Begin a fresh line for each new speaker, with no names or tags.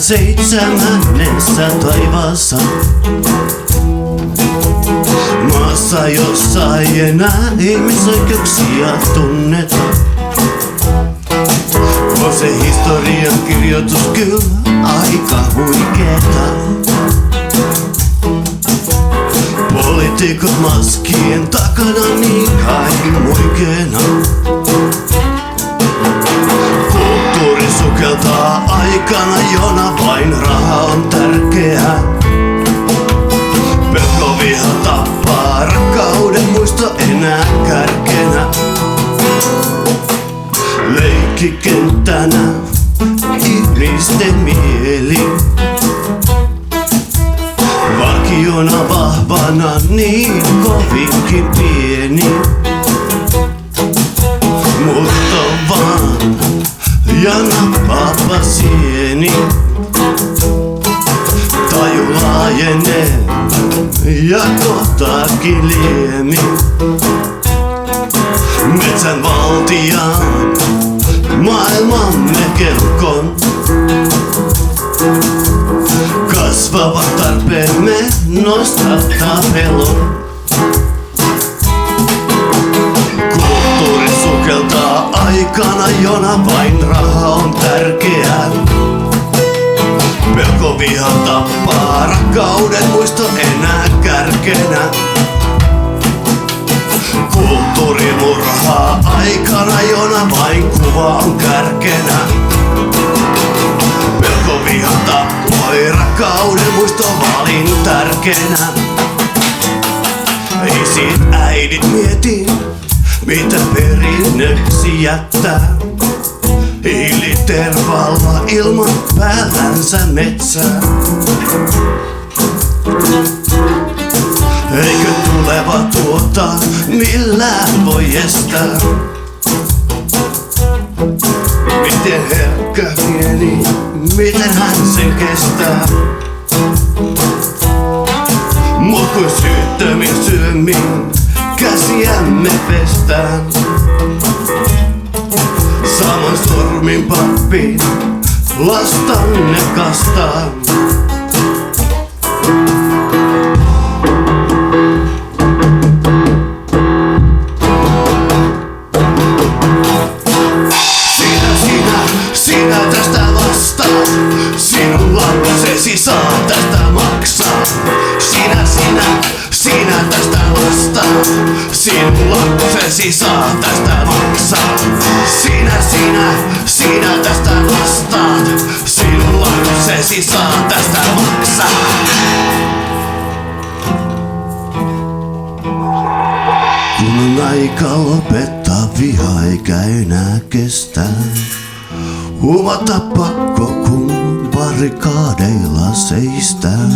seitsemännessä taivaassa. Maassa, jossa ei enää ihmisoikeuksia tunneta. On se historian kirjoitus kyllä aika huikeeta. Poliitikot maskien takana niin kai muikeena. Kulttuuri sukeltaa aikana, jona vain raha on tärkeää. Pelko viha tappaa, rakkauden muisto enää kärkenä. Leikkikenttänä ihmisten mieli. Vakiona vahvana niin kovinkin pieni. Mutta vaan ja nappaapa sieni. Taju laajenee ja kohtaakin liemi. Metsän valtiaan maailmamme kelkon. Kasvavat tarpeemme nostattaa pelon. Kulttuuri sukeltaa aikana, jona vain raha on tärkeää. Pelko viha tappaa, rakkauden muisto enää kärkenä. Kulttuuri murhaa aikana, jona vain kuva on kärkenä. Pelko viha tappoi, rakkauden muisto valin tärkenä. Isit äidit mieti, mitä perinnöksi jättää. Hiilitervalla ilman päällänsä metsää. Eikö tuleva tuota millään voi estää? Miten herkkä pieni, miten hän sen kestää? Mut kun syyttömin syömin käsiämme pestään. Saman stormin pappi lastanne kastaa. Sinä tästä vastaat, sinun lapsesi saa tästä maksaa. Sinä tästä vastaat, sinun lapsesi saa tästä maksaa. Sinä tästä vastaat, sinun lapsesi saa tästä maksaa. Kun on aika lopettaa viha eikä enää kestää. Huomata pakko kun barrikaadeilla seistään.